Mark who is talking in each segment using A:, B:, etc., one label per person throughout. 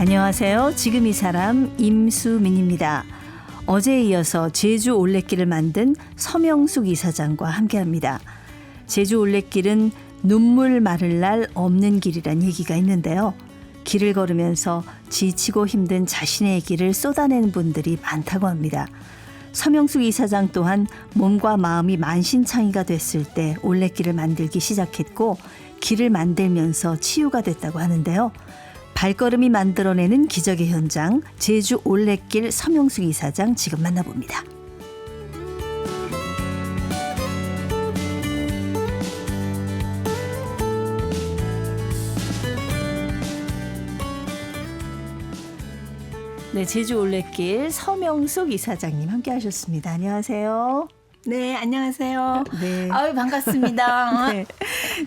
A: 안녕하세요. 지금 이 사람 임수민입니다. 어제에 이어서 제주 올레길을 만든 서명숙 이사장과 함께합니다. 제주 올레길은 눈물 마를 날 없는 길이란 얘기가 있는데요. 길을 걸으면서 지치고 힘든 자신의 길을 쏟아내는 분들이 많다고 합니다. 서명숙 이사장 또한 몸과 마음이 만신창이가 됐을 때 올레길을 만들기 시작했고 길을 만들면서 치유가 됐다고 하는데요. 발걸음이 만들어내는 기적의 현장, 제주 올레길 서명숙 이사장 지금 만나봅니다. 네, 제주 올레길 서명숙 이사장님 함께 하셨습니다. 안녕하세요.
B: 네, 안녕하세요.
A: 네.
B: 아유, 반갑습니다.
A: 네.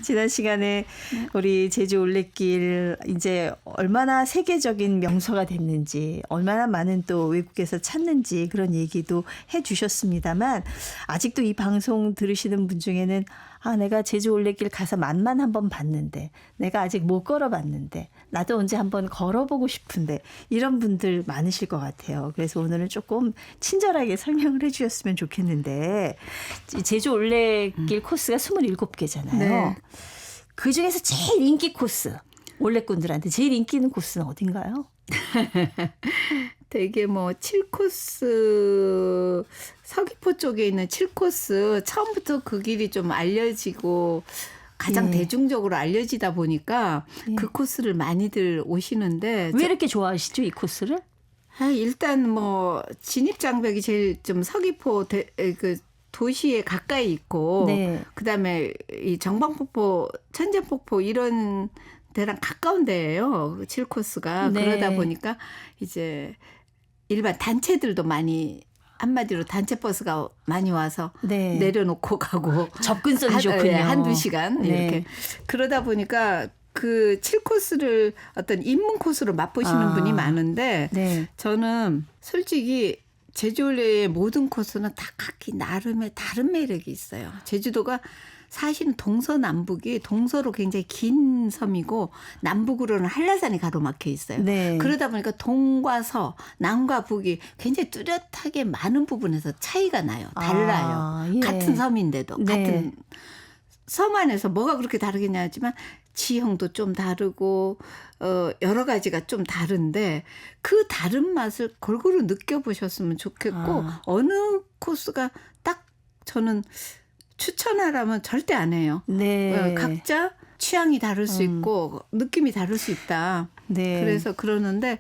A: 지난 시간에 우리 제주 올레길 이제 얼마나 세계적인 명소가 됐는지, 얼마나 많은 또 외국에서 찾는지 그런 얘기도 해 주셨습니다만 아직도 이 방송 들으시는 분 중에는 내가 제주 올레길 가서 맛만 한번 봤는데, 내가 아직 못 걸어봤는데, 나도 언제 한번 걸어보고 싶은데, 이런 분들 많으실 것 같아요. 그래서 오늘은 조금 친절하게 설명을 해 주셨으면 좋겠는데, 제주 올레길 코스가 27개잖아요. 네. 그중에서 제일 인기 코스, 올레꾼들한테 제일 인기 있는 코스는 어딘가요?
B: 되게 7코스, 서귀포 쪽에 있는 7코스, 처음부터 그 길이 좀 알려지고 가장 대중적으로 알려지다 보니까 그 코스를 많이들 오시는데.
A: 왜 이렇게 좋아하시죠, 이 코스를?
B: 일단 진입장벽이 제일 좀 서귀포 그 도시에 가까이 있고, 네. 그다음에 이 정방폭포, 천재폭포 이런 데랑 가까운 데예요. 7코스가. 네. 그러다 보니까 이제 일반 단체들도 많이, 한마디로 단체 버스가 많이 와서 네. 내려놓고 가고.
A: 접근성이 좋군요.
B: 한두 시간 이렇게. 네. 그러다 보니까 그 7코스를 어떤 입문 코스로 맛보시는 분이 많은데, 네. 저는 솔직히 제주올레의 모든 코스는 다 각기 나름의 다른 매력이 있어요. 제주도가 사실은 동서남북이, 동서로 굉장히 긴 섬이고 남북으로는 한라산이 가로막혀 있어요. 네. 그러다 보니까 동과 서, 남과 북이 굉장히 뚜렷하게 많은 부분에서 차이가 나요. 달라요. 예. 같은 섬인데도. 네. 같은 섬 안에서 뭐가 그렇게 다르겠냐 하지만 지형도 좀 다르고 여러 가지가 좀 다른데 그 다른 맛을 골고루 느껴보셨으면 좋겠고 어느 코스가 딱 저는 추천하라면 절대 안 해요. 네. 각자 취향이 다를 수 있고 느낌이 다를 수 있다. 네. 그래서 그러는데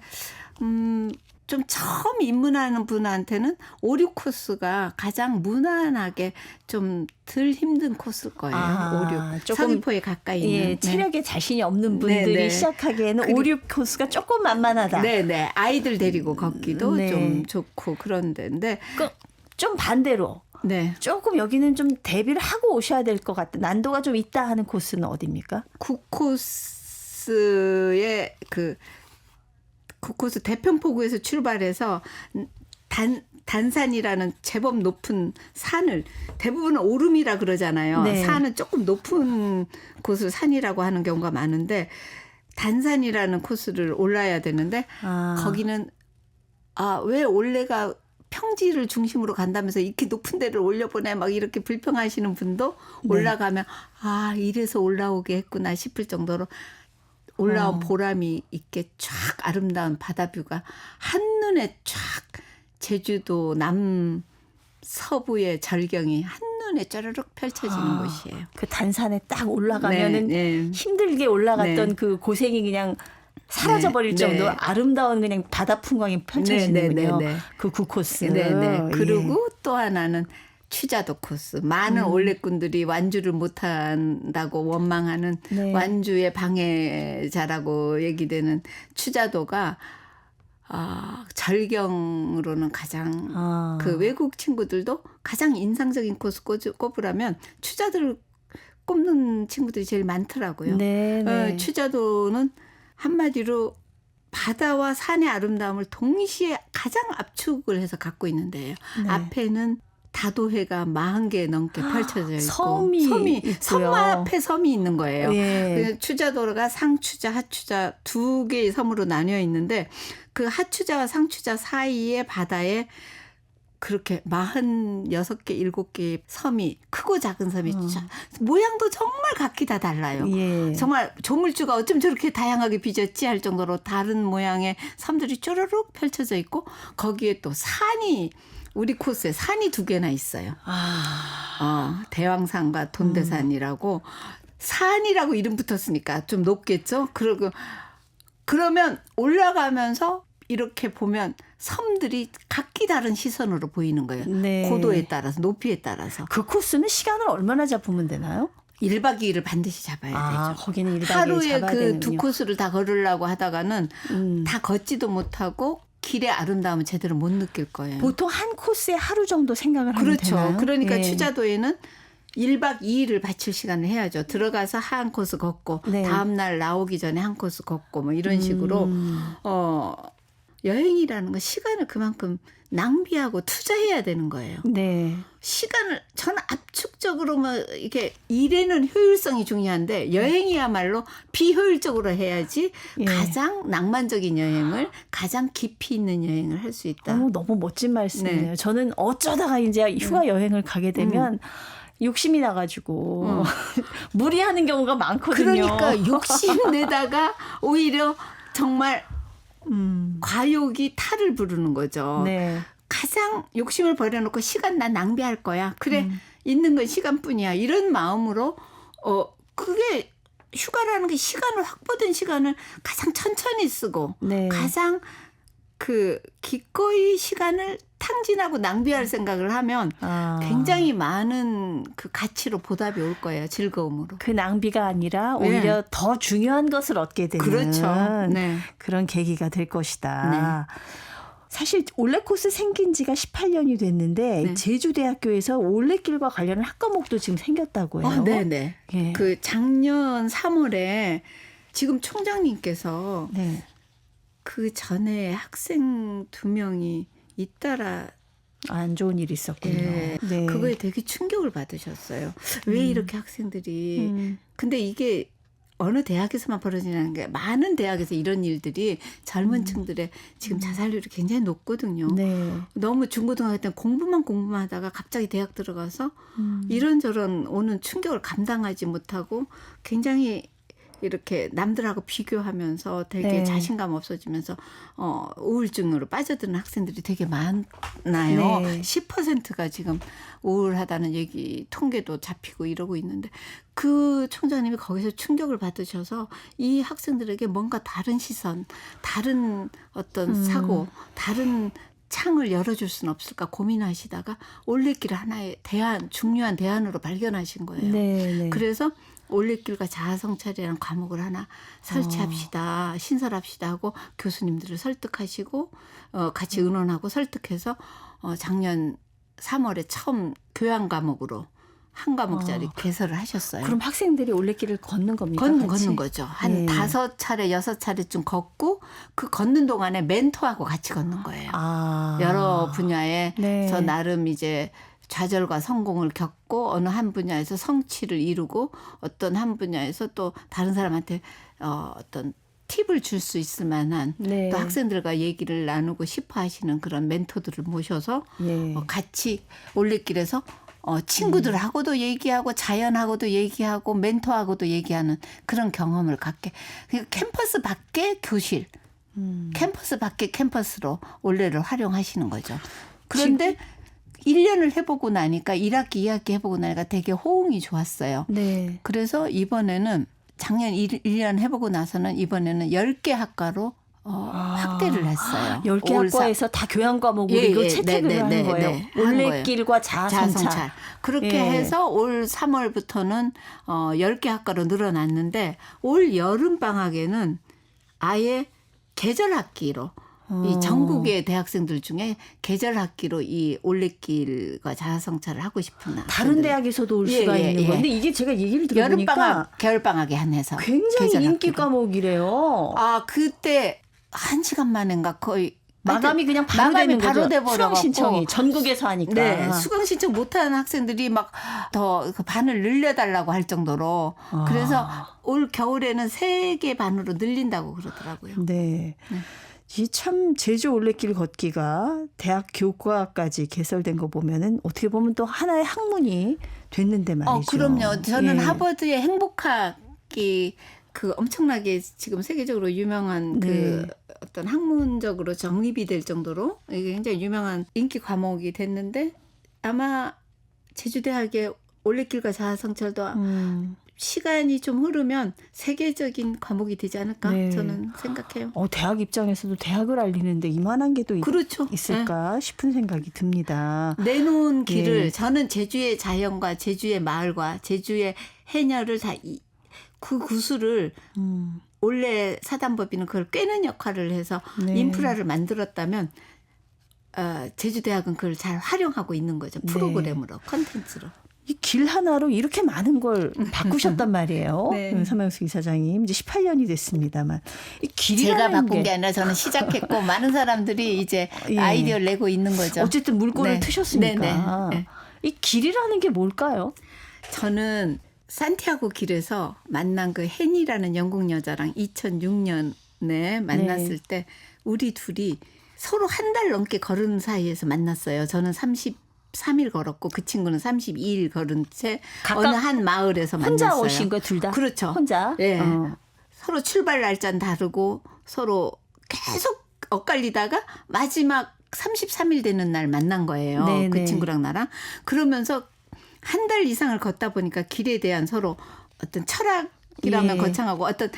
B: 좀 처음 입문하는 분한테는 5, 6코스가 가장 무난하게 좀 덜 힘든 코스일 거예요. 5, 6. 조금 서귀포에 가까이 있는.
A: 네. 체력에 자신이 없는 분들이 네. 시작하기에는 5, 6코스가 조금 만만하다.
B: 네네. 아이들 데리고 걷기도 네. 좀 좋고 그런 데인데.
A: 좀 반대로. 네. 조금 여기는 좀 대비를 하고 오셔야 될 것 같다. 난도가 좀 있다 하는 코스는 어디입니까?
B: 9코스의 그 9코스 대평포구에서 출발해서 단산이라는 제법 높은 산을, 대부분은 오름이라 그러잖아요. 네. 산은 조금 높은 곳을 산이라고 하는 경우가 많은데 단산이라는 코스를 올라야 되는데 거기는 왜 올레가 평지를 중심으로 간다면서 이렇게 높은 데를 올려보내 막 이렇게 불평하시는 분도 올라가면 이래서 올라오게 했구나 싶을 정도로 올라온 보람이 있게 쫙 아름다운 바다뷰가 한눈에 쫙 제주도 남서부의 절경이 한눈에 쩌르륵 펼쳐지는 곳이에요.
A: 그 단산에 딱 올라가면은 네. 힘들게 올라갔던 네. 그 고생이 그냥 사라져버릴 네. 정도 네. 아름다운 그냥 바다 풍광이 펼쳐지는군요. 네. 그 9코스.
B: 네. 그리고 또 하나는 취자도 코스. 많은 올레꾼들이 완주를 못한다고 원망하는 네. 완주의 방해자라고 얘기되는 취자도가 절경으로는 가장 그 외국 친구들도 가장 인상적인 코스 꼽으라면 취자도를 꼽는 친구들이 제일 많더라고요. 네. 취자도는 한마디로 바다와 산의 아름다움을 동시에 가장 압축을 해서 갖고 있는데요. 네. 앞에는 다도해가 40개 넘게 펼쳐져 있고
A: 섬이
B: 섬 앞에 섬이 있는 거예요.
A: 예.
B: 추자도가 상추자, 하추자 두 개의 섬으로 나뉘어 있는데 그 하추자와 상추자 사이에 바다에 그렇게 46개, 7개의 섬이 크고 작은 섬이 모양도 정말 각기 다 달라요.
A: 예.
B: 정말 조물주가 어쩜 저렇게 다양하게 빚었지 할 정도로 다른 모양의 섬들이 쪼르륵 펼쳐져 있고 거기에 또 산이 우리 코스에 산이 2개나 있어요. 대왕산과 돈대산이라고 산이라고 이름 붙었으니까 좀 높겠죠. 그러면 올라가면서 이렇게 보면 섬들이 각기 다른 시선으로 보이는 거예요.
A: 네.
B: 고도에 따라서 높이에 따라서.
A: 그 코스는 시간을 얼마나 잡으면 되나요?
B: 1박 2일을 반드시 잡아야 되죠.
A: 거기는 1박 2일
B: 하루에
A: 잡아야
B: 그
A: 되는군요.
B: 두 코스를 다 걸으려고 하다가는 다 걷지도 못하고 길의 아름다움을 제대로 못 느낄 거예요.
A: 보통 한 코스에 하루 정도 생각을 하면
B: 그렇죠.
A: 되나요?
B: 그러니까
A: 예.
B: 추자도에는 1박 2일을 바칠 시간을 해야죠. 들어가서 한 코스 걷고
A: 네.
B: 다음 날 나오기 전에 한 코스 걷고 뭐 이런 식으로 여행이라는 건 시간을 그만큼 낭비하고 투자해야 되는 거예요.
A: 네.
B: 시간을 저는 압축적으로 뭐 이게 일에는 효율성이 중요한데 여행이야말로 비효율적으로 해야지
A: 예.
B: 가장 낭만적인 여행을 가장 깊이 있는 여행을 할 수 있다.
A: 너무 멋진 말씀이네요.
B: 네.
A: 저는 어쩌다가 이제 휴가 여행을 가게 되면 욕심이 나가지고 무리하는 경우가 많거든요.
B: 그러니까 욕심 내다가 오히려 정말 과욕이 탈을 부르는 거죠.
A: 네.
B: 가장 욕심을 버려놓고 시간 난 낭비할 거야. 그래 있는 건 시간뿐이야. 이런 마음으로 그게 휴가라는 게 시간을 확보된 시간을 가장 천천히 쓰고
A: 네.
B: 가장 그 기꺼이 시간을 탕진하고 낭비할 생각을 하면 굉장히 많은 그 가치로 보답이 올 거예요. 즐거움으로.
A: 그 낭비가 아니라 오히려
B: 네.
A: 더 중요한 것을 얻게 되는
B: 그렇죠. 네.
A: 그런 계기가 될 것이다. 네. 사실 올레코스 생긴 지가 18년이 됐는데
B: 네.
A: 제주대학교에서 올레길과 관련한 학과목도 지금 생겼다고 해요.
B: 네네.
A: 예.
B: 그 작년 3월에 지금 총장님께서
A: 네.
B: 그 전에 학생 2명이 잇따라
A: 안 좋은 일이 있었군요.
B: 예,
A: 네.
B: 그거에 되게 충격을 받으셨어요. 왜 이렇게 학생들이 근데 이게 어느 대학에서만 벌어지는 게 많은 대학에서 이런 일들이 젊은 층들의 지금 자살률이 굉장히 높거든요.
A: 네.
B: 너무 중고등학교 때 공부만 하다가 갑자기 대학 들어가서 이런저런 오는 충격을 감당하지 못하고 굉장히 이렇게 남들하고 비교하면서 되게
A: 네.
B: 자신감 없어지면서 우울증으로 빠져드는 학생들이 되게 많나요.
A: 네.
B: 10%가 지금 우울하다는 얘기 통계도 잡히고 이러고 있는데 그 총장님이 거기서 충격을 받으셔서 이 학생들에게 뭔가 다른 시선, 다른 어떤 사고, 다른 창을 열어줄 수는 없을까 고민하시다가 올레길을 하나의 중요한 대안으로 발견하신 거예요.
A: 네, 네.
B: 그래서 올레길과 자아성찰이라는 과목을 하나 설치합시다. 신설합시다 하고 교수님들을 설득하시고 같이 의논하고 설득해서 작년 3월에 처음 교양 과목으로 한 과목짜리 개설을 하셨어요.
A: 그럼 학생들이 올레길을 걷는 겁니까?
B: 걷는 거죠. 한
A: 네.
B: 5차례, 6차례쯤 걷고 그 걷는 동안에 멘토하고 같이 걷는 거예요. 여러 분야에서
A: 네.
B: 나름 이제 좌절과 성공을 겪고 어느 한 분야에서 성취를 이루고 어떤 한 분야에서 또 다른 사람한테 어떤 팁을 줄 수 있을 만한
A: 네.
B: 또 학생들과 얘기를 나누고 싶어 하시는 그런 멘토들을 모셔서
A: 네.
B: 같이 올레길에서 친구들하고도 얘기하고 자연하고도 얘기하고 멘토하고도 얘기하는 그런 경험을 갖게. 그러니까 캠퍼스 밖에 교실, 캠퍼스 밖에 캠퍼스로 올레를 활용하시는 거죠. 그런데 1년을 해보고 나니까 1학기, 2학기 해보고 나니까 되게 호응이 좋았어요.
A: 네.
B: 그래서 이번에는 작년 1년 해보고 나서는 이번에는 10개 학과로 확대를 했어요.
A: 10개 학과에서 다 교양 과목으로 채택을 한 거예요. 올레길과 자아성찰.
B: 그렇게 해서 올 3월부터는 10개 학과로 늘어났는데 올 여름방학에는 아예 계절 학기로 이 전국의 대학생들 중에 계절 학기로 이 올레길과 자아성찰을 하고 싶은
A: 다른 대학에서도 올 수가 있는 건데 이게 제가 얘기를 들어보니까
B: 여름방학, 겨울방학에 한해서
A: 굉장히 인기 과목이래요.
B: 그때 1시간 만인가 거의
A: 마감이 그냥 바로 되는 거죠. 수강 신청이 전국에서 하니까.
B: 네, 수강 신청 못하는 학생들이 막 더 그 반을 늘려달라고 할 정도로. 그래서 올 겨울에는 3개 반으로 늘린다고 그러더라고요.
A: 네. 이 참 제주 올레길 걷기가 대학 교과까지 개설된 거 보면은 어떻게 보면 또 하나의 학문이 됐는데 말이죠.
B: 그럼요. 저는
A: 예.
B: 하버드의 행복학이 그 엄청나게 지금 세계적으로 유명한 그 어떤 학문적으로 정립이 될 정도로 이게 굉장히 유명한 인기 과목이 됐는데 아마 제주대학의 올레길과 자아성찰도 시간이 좀 흐르면 세계적인 과목이 되지 않을까 저는 생각해요.
A: 대학 입장에서도 대학을 알리는데 이만한 게 또
B: 그렇죠.
A: 있을까 싶은 생각이 듭니다.
B: 내놓은 길을 저는 제주의 자연과 제주의 마을과 제주의 해녀를 다 그 구슬을 원래 사단법인은 그걸 꿰는 역할을 해서 인프라를 만들었다면 제주대학은 그걸 잘 활용하고 있는 거죠. 프로그램으로, 콘텐츠로.
A: 이 길 하나로 이렇게 많은 걸 바꾸셨단 말이에요. 서명수 이사장님 이제 18년이 됐습니다만 이
B: 제가 바꾼 게 아니라 저는 시작했고 많은 사람들이 이제 아이디어를 내고 있는 거죠.
A: 어쨌든 물꼬를 트셨으니까. 이 길이라는 게 뭘까요?
B: 저는 산티아고 길에서 만난 그 헨이라는 영국 여자랑 2006년에 만났을 때 우리 둘이 서로 한 달 넘게 걸은 사이에서 만났어요. 저는 33일 걸었고 그 친구는 32일 걸은 채 어느 한 마을에서
A: 혼자
B: 만났어요.
A: 오신 거 둘 다?
B: 그렇죠.
A: 혼자?
B: 네. 서로 출발 날짜는 다르고 서로 계속 엇갈리다가 마지막 33일 되는 날 만난 거예요. 그 친구랑 나랑. 그러면서 한 달 이상을 걷다 보니까 길에 대한 서로 어떤 철학이라면 거창하고 어떤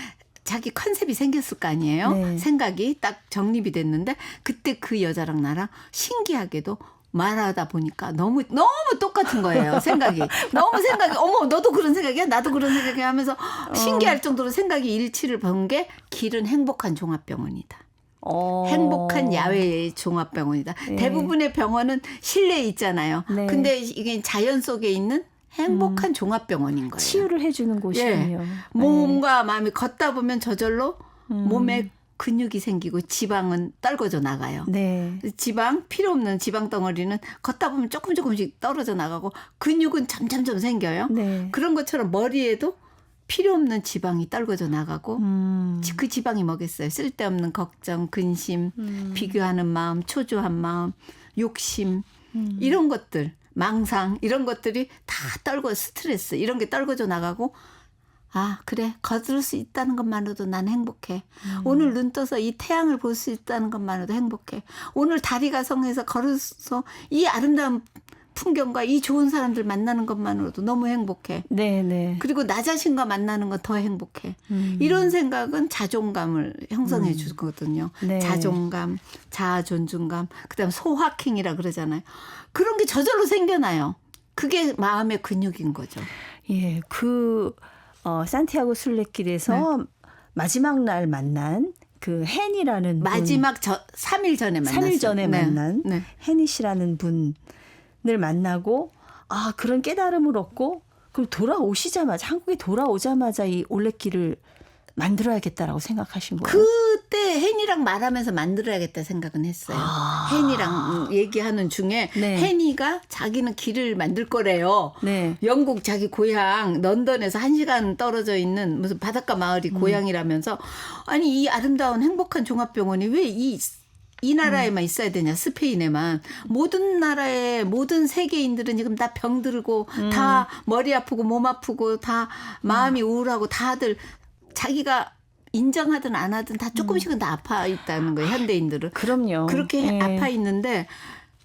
B: 자기 컨셉이 생겼을 거 아니에요. 생각이 딱 정립이 됐는데 그때 그 여자랑 나랑 신기하게도 말하다 보니까 너무 똑같은 거예요. 생각이. 어머 너도 그런 생각이야? 나도 그런 생각이야 하면서 신기할 정도로 생각이 일치를 본 게 길은 행복한 종합병원이다. 행복한 야외 종합병원이다. 대부분의 병원은 실내에 있잖아요. 근데 이게 자연 속에 있는 행복한 종합병원인 거예요.
A: 치유를 해주는 곳이군요.
B: 몸과 마음이 걷다 보면 저절로 몸에 근육이 생기고 지방은 떨궈져 나가요. 지방, 필요 없는 지방 덩어리는 걷다 보면 조금씩 떨어져 나가고 근육은 점점점 생겨요. 그런 것처럼 머리에도 필요 없는 지방이 떨궈져 나가고 그 지방이 뭐겠어요. 쓸데없는 걱정, 근심, 비교하는 마음, 초조한 마음, 욕심 이런 것들, 망상 이런 것들이 다 스트레스 이런 게 떨궈져 나가고 그래 걸을 수 있다는 것만으로도 난 행복해. 오늘 눈 떠서 이 태양을 볼 수 있다는 것만으로도 행복해. 오늘 다리가 성해서 걸어서 이 아름다운 풍경과 이 좋은 사람들 만나는 것만으로도 너무 행복해. 그리고 나 자신과 만나는 건 더 행복해. 이런 생각은 자존감을 형성해 주거든요. 자존감, 자아 존중감, 그다음 소확행이라 그러잖아요. 그런 게 저절로 생겨나요. 그게 마음의 근육인 거죠.
A: 산티아고 순례길에서 마지막 날 만난 그 헨이라는
B: 마지막 3일 전에 만났어요.
A: 3일 전에 만난 헨이 씨라는 분을 만나고 그런 깨달음을 얻고 그럼 한국에 돌아오자마자 이 올레길을 만들어야겠다라고 생각하신 거예요?
B: 그때 헨이랑 말하면서 만들어야겠다 생각은 했어요. 헨이랑 얘기하는 중에 헨이가 자기는 길을 만들 거래요. 영국 자기 고향 런던에서 1시간 떨어져 있는 무슨 바닷가 마을이 고향이라면서 아니 이 아름다운 행복한 종합병원이 왜 이 나라에만 있어야 되냐 스페인에만 모든 나라의 모든 세계인들은 지금 다 병들고 다 머리 아프고 몸 아프고 다 마음이 우울하고 다들 자기가 인정하든 안 하든 다 조금씩은 다 아파 있다는 거예요. 현대인들은.
A: 그럼요.
B: 그렇게 아파 있는데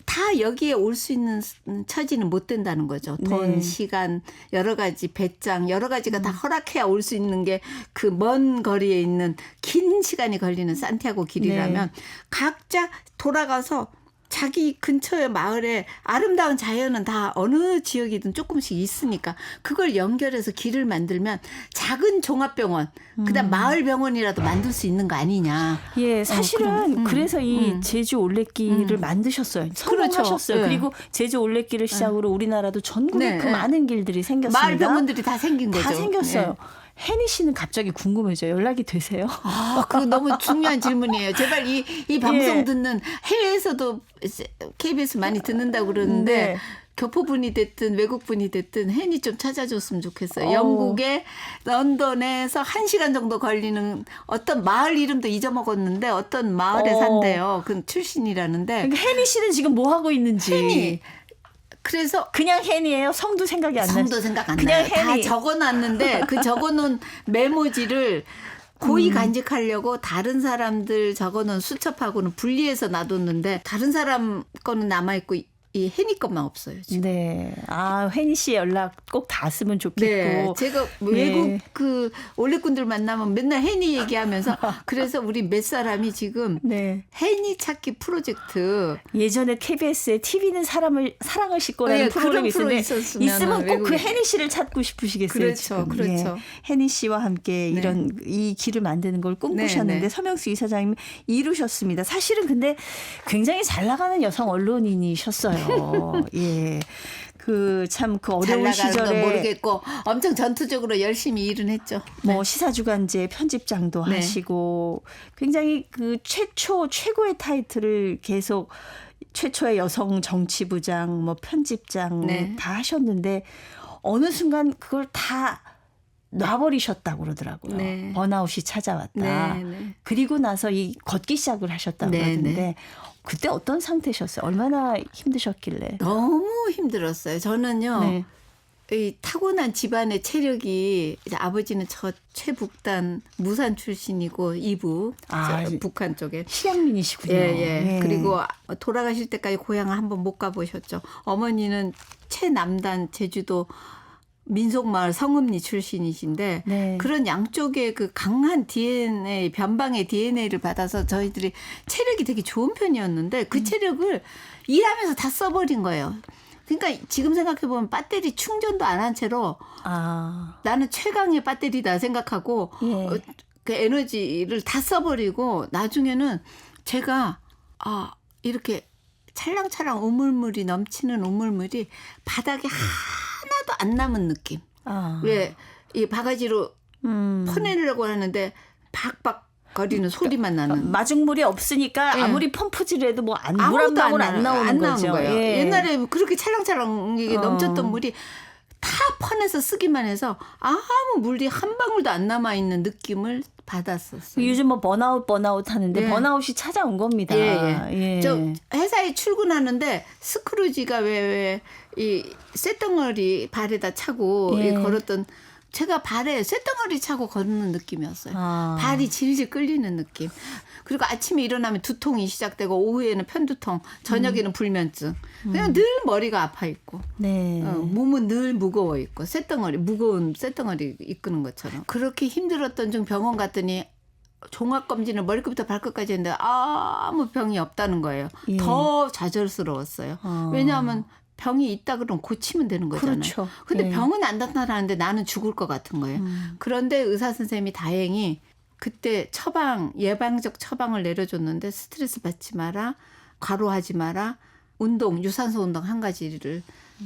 B: 다 여기에 올 수 있는 처지는 못 된다는 거죠. 돈, 시간, 여러 가지 배짱, 여러 가지가 다 허락해야 올 수 있는 게 그 먼 거리에 있는 긴 시간이 걸리는 산티아고 길이라면 각자 돌아가서 자기 근처의 마을에 아름다운 자연은 다 어느 지역이든 조금씩 있으니까 그걸 연결해서 길을 만들면 작은 종합병원, 그다음 마을병원이라도 만들 수 있는 거 아니냐.
A: 사실은 그래서 이 제주 올레길을 만드셨어요. 성공하셨어요. 그리고 제주 올레길을 시작으로 우리나라도 전국에 그 많은 길들이 생겼습니다.
B: 마을병원들이 다 생긴 거죠.
A: 다 생겼어요. 혜니 씨는 갑자기 궁금해져요. 연락이 되세요?
B: 그거 너무 중요한 질문이에요. 제발 이 방송
A: 예.
B: 듣는 해외에서도 KBS 많이 듣는다고 그러는데
A: 네.
B: 교포분이 됐든 외국분이 됐든 혜니 좀 찾아줬으면 좋겠어요. 영국의 런던에서 1시간 정도 걸리는 어떤 마을 이름도 잊어먹었는데 어떤 마을에 산대요. 그 출신이라는데.
A: 그러니까 혜니 씨는 지금 뭐 하고 있는지.
B: 혜니. 그래서
A: 그냥 혜니예요? 성도 생각이 안 나요?
B: 성도 생각 안
A: 그냥
B: 나요. 다
A: 혜니.
B: 적어놨는데 그 적어놓은 메모지를 고의 간직하려고 다른 사람들 적어놓은 수첩하고는 분리해서 놔뒀는데 다른 사람 거는 남아있고 이 혜니 것만 없어요. 지금.
A: 네. 혜니 씨 연락 꼭 닿았으면 좋겠고.
B: 네. 제가 외국 그 올레꾼들 만나면 맨날 혜니 얘기하면서 그래서 우리 몇 사람이 지금
A: 네.
B: 혜니 찾기 프로젝트.
A: 예전에 KBS에 TV는 사랑을 싣고라는
B: 네,
A: 프로그램이
B: 그런 프로
A: 있었는데
B: 있었으면
A: 있으면 꼭 그
B: 외국에.
A: 혜니 씨를 찾고 싶으시겠어요.
B: 그렇죠.
A: 지금.
B: 그렇죠.
A: 예. 혜니 씨와 함께 이런 이 길을 만드는 걸 꿈꾸셨는데
B: 네.
A: 서명수 이사장님 이루셨습니다. 사실은 근데 굉장히 잘 나가는 여성 언론인이셨어요. 예. 참 그
B: 잘
A: 어려운
B: 나가는 건
A: 시절에
B: 모르겠고 엄청 전투적으로 열심히 일은 했죠.
A: 뭐 시사주간지 편집장도
B: 네.
A: 하시고 굉장히 그 최고의 타이틀을 계속 최초의 여성 정치부장 뭐 편집장
B: 네.
A: 다 하셨는데 어느 순간 그걸 다 놔버리셨다고 그러더라고요.
B: 네.
A: 번아웃이 찾아왔다.
B: 네, 네.
A: 그리고 나서 이 걷기 시작을 하셨다고
B: 네,
A: 그러는데
B: 네.
A: 그때 어떤 상태셨어요? 얼마나 힘드셨길래?
B: 너무 힘들었어요. 저는요.
A: 네.
B: 이 타고난 집안의 체력이 이제 아버지는 저 최북단 무산 출신이고 이북 북한 쪽에
A: 실향민이시군요.
B: 예. 그리고 돌아가실 때까지 고향을 한번 못 가보셨죠. 어머니는 최남단 제주도 민속마을 성읍리 출신이신데
A: 네.
B: 그런 양쪽의 그 강한 DNA 변방의 DNA를 받아서 저희들이 체력이 되게 좋은 편이었는데 그 체력을 일하면서 다 써버린 거예요. 그러니까 지금 생각해보면 배터리 충전도 안 한 채로 나는 최강의 배터리다 생각하고
A: 예.
B: 그 에너지를 다 써버리고 나중에는 제가 이렇게 찰랑찰랑 우물물이 넘치는 우물물이 바닥에 하나도 안 남은 느낌. 왜 이 바가지로 퍼내려고 하는데 박박 거리는 소리만 나는.
A: 마중물이 없으니까
B: 예.
A: 아무리 펌프질해도 뭐 물 한
B: 아무것도
A: 방울 안 나오는 거죠.
B: 거예요.
A: 예.
B: 옛날에 그렇게 찰랑찰랑 이게 넘쳤던 물이 다 퍼내서 쓰기만 해서 아무 물이 한 방울도 안 남아 있는 느낌을 받았었어요.
A: 요즘 뭐 번아웃 하는데
B: 예.
A: 번아웃이 찾아온 겁니다.
B: 예. 저 회사에 출근하는데 스크루지가 왜 이 쇳덩어리 발에다 차고
A: 예.
B: 걸었던 제가 발에 쇳덩어리 차고 걷는 느낌이었어요. 발이 질질 끌리는 느낌. 그리고 아침에 일어나면 두통이 시작되고 오후에는 편두통, 저녁에는 불면증. 그냥 늘 머리가 아파 있고
A: 네.
B: 몸은 늘 무거워 있고 무거운 쇳덩어리 이끄는 것처럼. 그렇게 힘들었던 중 병원 갔더니 종합검진을 머리끝부터 발끝까지 했는데 아무 병이 없다는 거예요.
A: 예.
B: 더 좌절스러웠어요. 왜냐하면 병이 있다 그러면 고치면 되는 거잖아요.
A: 그렇죠.
B: 근데
A: 예.
B: 병은 안 나타나는데 나는 죽을 것 같은 거예요. 그런데 의사 선생님이 다행히 그때 예방적 처방을 내려줬는데 스트레스 받지 마라, 과로하지 마라, 운동, 유산소 운동 한 가지를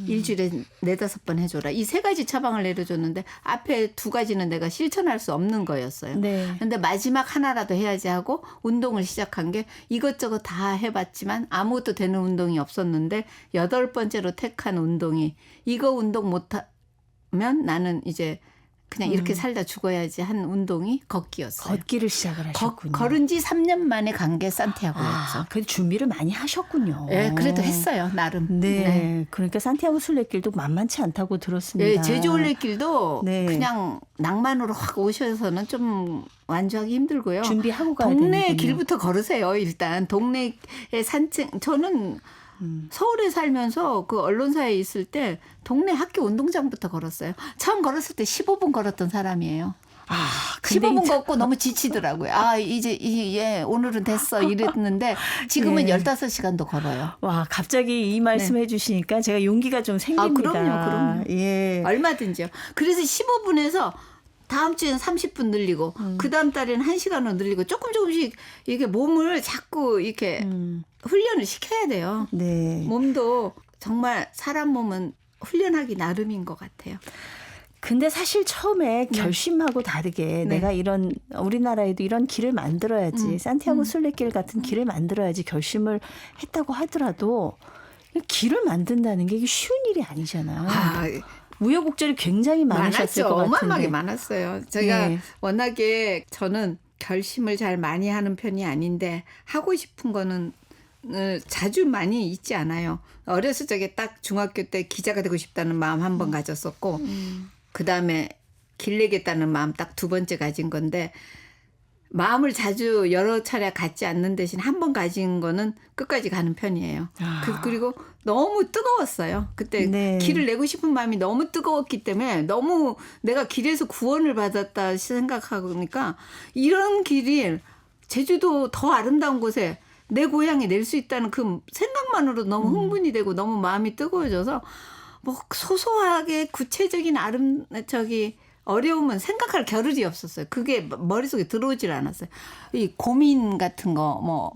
B: 일주일에 4-5번 해줘라. 이 3가지 처방을 내려줬는데 앞에 2가지는 내가 실천할 수 없는 거였어요.
A: 네.
B: 근데 마지막 하나라도 해야지 하고 운동을 시작한 게 이것저것 다 해봤지만 아무것도 되는 운동이 없었는데 8번째로 택한 운동이 이거 운동 못하면 나는 이제 그냥 이렇게 살다 죽어야지 한 운동이 걷기였어요.
A: 걷기를 시작을 하셨군요.
B: 걸은 지 3년 만에 간 게 산티아고였죠.
A: 그래도 준비를 많이 하셨군요.
B: 네, 그래도 했어요. 나름.
A: 네. 그러니까 산티아고 순례길도 만만치 않다고 들었습니다.
B: 네, 제주 올레길도
A: 네.
B: 그냥 낭만으로 확 오셔서는 좀 완주하기 힘들고요.
A: 준비하고 가야
B: 동네
A: 되는군요.
B: 길부터 걸으세요. 일단 동네에 산책. 저는 서울에 살면서 그 언론사에 있을 때 동네 학교 운동장부터 걸었어요. 처음 걸었을 때 15분 걸었던 사람이에요.
A: 근데
B: 15분
A: 이제-
B: 걷고 너무 지치더라고요. 이제 오늘은 됐어 이랬는데 지금은
A: 네.
B: 15시간도 걸어요.
A: 와, 갑자기 이 말씀 해주시니까 제가 용기가 좀 생깁니다.
B: 그럼요.
A: 예.
B: 얼마든지요. 그래서 15분에서 다음 주엔 30분 늘리고 그 다음 달에는 1시간으로 늘리고 조금씩 이게 몸을 자꾸 이렇게 훈련을 시켜야 돼요.
A: 네.
B: 몸도 정말 사람 몸은 훈련하기 나름인 것 같아요.
A: 근데 사실 처음에 결심하고 다르게 내가 이런 우리나라에도 이런 길을 만들어야지 산티아고 순례길 같은 길을 만들어야지 결심을 했다고 하더라도 길을 만든다는 게 이게 쉬운 일이 아니잖아요. 우여곡절이 굉장히 많으셨을 것 같은데.
B: 어마어마하게 많았어요. 제가 워낙에 저는 결심을 잘 많이 하는 편이 아닌데 하고 싶은 거는 자주 많이 있지 않아요. 어렸을 적에 딱 중학교 때 기자가 되고 싶다는 마음 한 번 가졌었고 그다음에 길 내겠다는 마음 딱 두 번째 가진 건데 마음을 자주 여러 차례 갖지 않는 대신 한 번 가진 거는 끝까지 가는 편이에요. 그리고 너무 뜨거웠어요. 그때 길을 내고 싶은 마음이 너무 뜨거웠기 때문에 너무 내가 길에서 구원을 받았다 생각하니까 이런 길이 제주도 더 아름다운 곳에 내 고향에 낼 수 있다는 그 생각만으로 너무 흥분이 되고 너무 마음이 뜨거워져서 뭐 소소하게 구체적인 어려움은 생각할 겨를이 없었어요. 그게 머릿속에 들어오질 않았어요. 이 고민 같은 거 뭐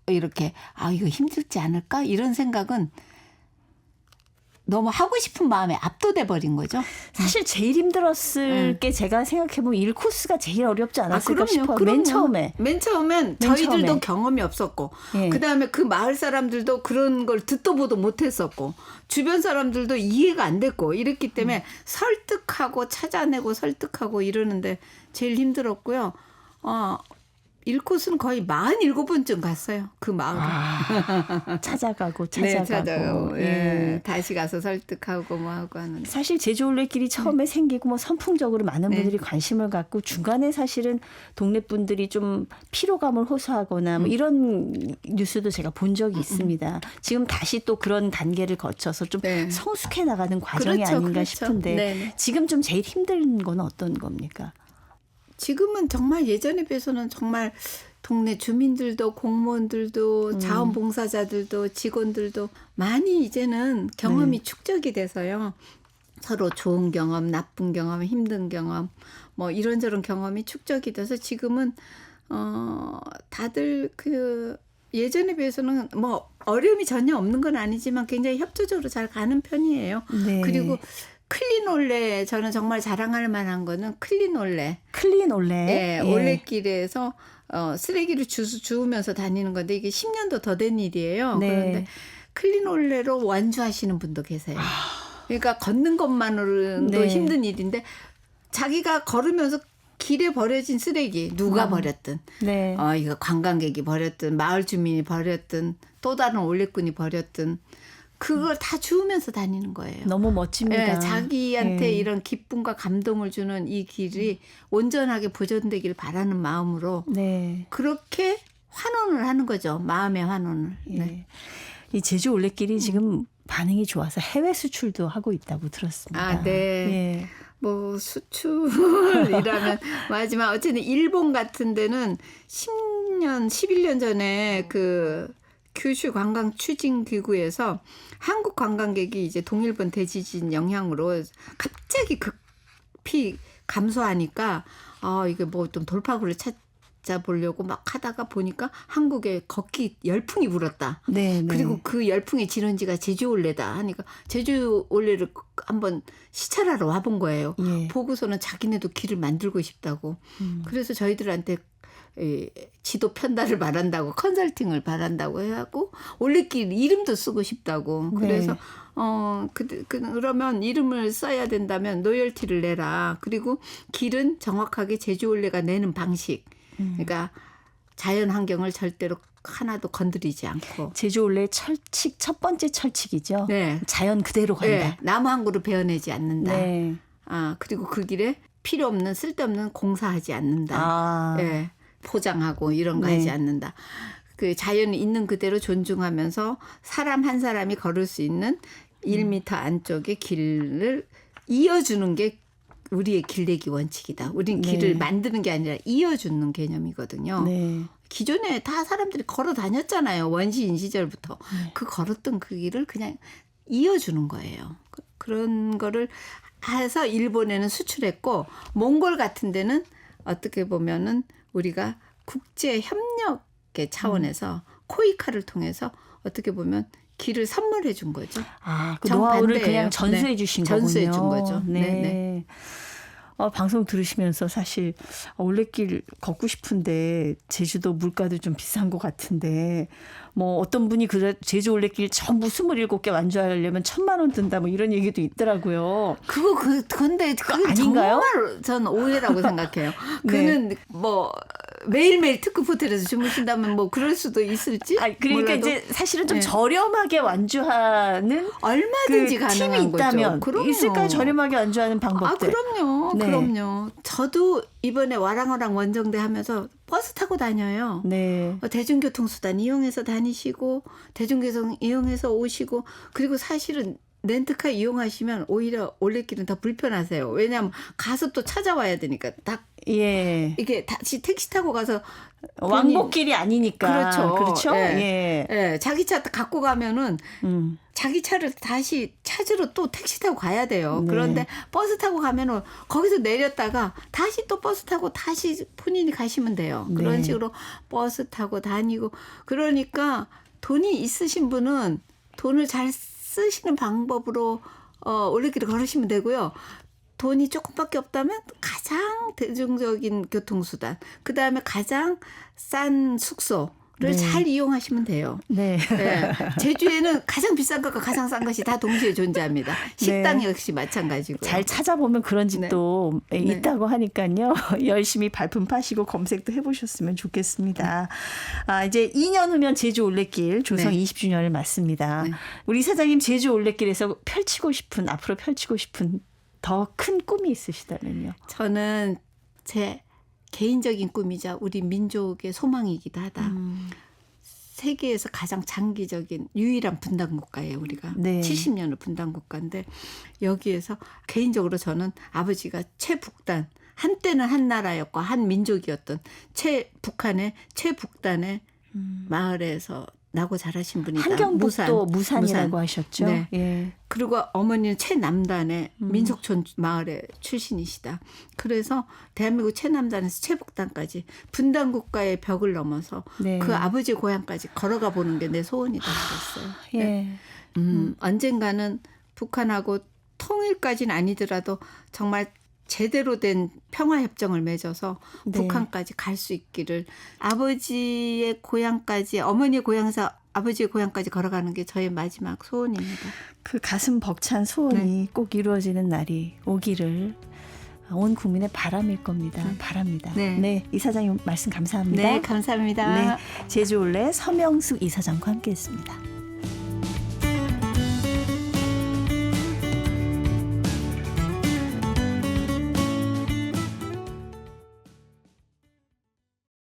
B: 이렇게 이거 힘들지 않을까 이런 생각은 너무 하고 싶은 마음에 압도돼 버린 거죠.
A: 사실 제일 힘들었을 게 제가 생각해보면 1코스가 제일 어렵지 않았을까 싶어요. 맨 처음엔
B: 저희들도 경험이 없었고 그다음에 그 마을 사람들도 그런 걸 듣도 보도 못했었고 주변 사람들도 이해가 안 됐고 이랬기 때문에 설득하고 찾아내고 설득하고 이러는데 제일 힘들었고요. 1코스는 거의 47번쯤 갔어요. 그 마을을.
A: 찾아가고.
B: 네, 찾아가고. 다시 가서 설득하고 뭐 하고 하는.
A: 사실 제주 올레길이 처음에 생기고 뭐 선풍적으로 많은 분들이 관심을 갖고 중간에 사실은 동네 분들이 좀 피로감을 호소하거나 뭐 이런 뉴스도 제가 본 적이 있습니다. 지금 다시 또 그런 단계를 거쳐서 좀 성숙해 나가는 과정이 아닌가 싶은데 지금 좀 제일 힘든 건 어떤 겁니까?
B: 지금은 정말 예전에 비해서는 정말 동네 주민들도 공무원들도 자원봉사자들도 직원들도 많이 이제는 경험이 축적이 돼서요. 서로 좋은 경험, 나쁜 경험, 힘든 경험 뭐 이런저런 경험이 축적이 돼서 지금은 다들 그 예전에 비해서는 뭐 어려움이 전혀 없는 건 아니지만 굉장히 협조적으로 잘 가는 편이에요. 그리고 클린올레 저는 정말 자랑할 만한 거는 클린올레. 네, 올레길에서 쓰레기를 주우면서 다니는 건데 이게 10년도 더 된 일이에요. 그런데 클린올레로 완주하시는 분도 계세요. 그러니까 걷는 것만으로도 힘든 일인데 자기가 걸으면서 길에 버려진 쓰레기 누가 버렸든 이거 관광객이 버렸든 마을 주민이 버렸든 또 다른 올레꾼이 버렸든 그걸 다 주우면서 다니는 거예요.
A: 너무 멋집니다.
B: 자기한테 이런 기쁨과 감동을 주는 이 길이 온전하게 보존되길 바라는 마음으로 그렇게 환원을 하는 거죠. 마음의 환원을.
A: 이 제주 올레길이 지금 반응이 좋아서 해외 수출도 하고 있다고 들었습니다.
B: 뭐 수출이라면 하지만 어쨌든 일본 같은 데는 10년, 11년 전에 그 규슈 관광 추진 기구에서 한국 관광객이 이제 동일본 대지진 영향으로 갑자기 급히 감소하니까 이게 뭐 좀 돌파구를 찾아보려고 막 하다가 보니까 한국에 걷기 열풍이 불었다. 그리고 그 열풍의 진원지가 제주 올레다 하니까 제주 올레를 한번 시찰하러 와본 거예요. 보고서는 자기네도 길을 만들고 싶다고. 그래서 저희들한테 지도 편달을 바란다고 컨설팅을 바란다고 해하고 올레길 이름도 쓰고 싶다고 그래서 그러면 이름을 써야 된다면 로열티를 내라. 그리고 길은 정확하게 제주 올레가 내는 방식 그러니까 자연 환경을 절대로 하나도 건드리지 않고
A: 제주 올레 철칙 첫 번째 철칙이죠. 자연 그대로 간다.
B: 나무 한 그루 베어내지 않는다. 그리고 그 길에 필요 없는 쓸데없는 공사하지 않는다. 포장하고 이런 거 하지 않는다. 그 자연이 있는 그대로 존중하면서 사람 한 사람이 걸을 수 있는 1m 안쪽의 길을 이어주는 게 우리의 길내기 원칙이다. 우린 길을 만드는 게 아니라 이어주는 개념이거든요. 기존에 다 사람들이 걸어 다녔잖아요. 원시인 시절부터. 그 걸었던 그 길을 그냥 이어주는 거예요. 그런 거를 해서 일본에는 수출했고 몽골 같은 데는 어떻게 보면은 우리가 국제 협력의 차원에서 코이카를 통해서 어떻게 보면 길을 선물해 준 거죠.
A: 아, 그 노하우를
B: 정반대예요.
A: 그냥 전수해 주신 거군요.
B: 전수해 준 거죠. 네.
A: 방송 들으시면서 사실 올레길 걷고 싶은데 제주도 물가도 좀 비싼 것 같은데 뭐 어떤 분이 제주 올레길 전부 27개 완주하려면 1,000만 원 든다 뭐 이런 얘기도 있더라고요.
B: 근데 그게
A: 아닌가요?
B: 정말 전 오해라고 생각해요.
A: 네.
B: 그는 뭐 매일매일 특급 호텔에서 주무신다면 뭐 그럴 수도 있을지.
A: 그러니까
B: 몰라도.
A: 이제 사실은 좀
B: 네.
A: 저렴하게 완주하는
B: 얼마든지
A: 그 팁이
B: 가능한
A: 있다면
B: 거죠. 그럼요.
A: 있을까요? 저렴하게 완주하는 방법들.
B: 그럼요.
A: 네.
B: 그럼요. 저도 이번에 와랑와랑 원정대 하면서 버스 타고 다녀요.
A: 네.
B: 대중교통수단 이용해서 다니시고 대중교통 이용해서 오시고 그리고 사실은 렌트카 이용하시면 오히려 올레길은 더 불편하세요. 왜냐하면 가서 또 찾아와야 되니까 딱
A: 예.
B: 이게 다시 택시 타고 가서
A: 왕복길이 아니니까. 그렇죠.
B: 예. 예. 자기 차 갖고 가면은 자기 차를 다시 찾으러 또 택시 타고 가야 돼요.
A: 네.
B: 그런데 버스 타고 가면은 거기서 내렸다가 다시 또 버스 타고 다시 본인이 가시면 돼요. 그런
A: 네.
B: 식으로 버스 타고 다니고 그러니까 돈이 있으신 분은 돈을 잘 쓰시는 방법으로 올레길을 걸으시면 되고요. 돈이 조금밖에 없다면 가장 대중적인 교통수단, 그다음에 가장 싼 숙소를
A: 네.
B: 잘 이용하시면 돼요.
A: 네.
B: 네. 제주에는 가장 비싼 것과 가장 싼 것이 다 동시에 존재합니다. 식당 역시 마찬가지고요.
A: 잘 찾아보면 그런 집도
B: 네.
A: 있다고 하니까요. 열심히 발품 파시고 검색도 해보셨으면 좋겠습니다. 이제 2년 후면 제주 올레길 조성 20주년을 맞습니다.
B: 네.
A: 우리 이사장님 제주 올레길에서 앞으로 펼치고 싶은 더 큰 꿈이 있으시다면요.
B: 저는 제 개인적인 꿈이자 우리 민족의 소망이기도 하다. 세계에서 가장 장기적인 유일한 분단국가예요. 우리가
A: 네.
B: 70년을 분단국가인데 여기에서 개인적으로 저는 아버지가 최북단 한때는 한 나라였고 한 민족이었던 북한의 최북단의 마을에서 나고 자라신 분이다.
A: 한경북도 무산이라고 하셨죠.
B: 네.
A: 예.
B: 그리고 어머니는 최남단의 민속촌 마을의 출신이시다. 그래서 대한민국 최남단에서 최북단까지 분단국가의 벽을 넘어서
A: 네.
B: 그 아버지 고향까지 걸어가 보는 게 내 소원이다 그랬어요.
A: 예.
B: 언젠가는 북한하고 통일까지는 아니더라도 정말 제대로 된 평화협정을 맺어서
A: 네.
B: 북한까지 갈 수 있기를 아버지의 고향까지 어머니의 고향에서 아버지의 고향까지 걸어가는 게 저의 마지막 소원입니다.
A: 그 가슴 벅찬 소원이 꼭 이루어지는 날이 오기를 온 국민의 바람일 겁니다. 바랍니다.
B: 네.
A: 이사장님 말씀 감사합니다.
B: 네, 감사합니다.
A: 네, 제주 올레 서명숙 이사장과 함께했습니다.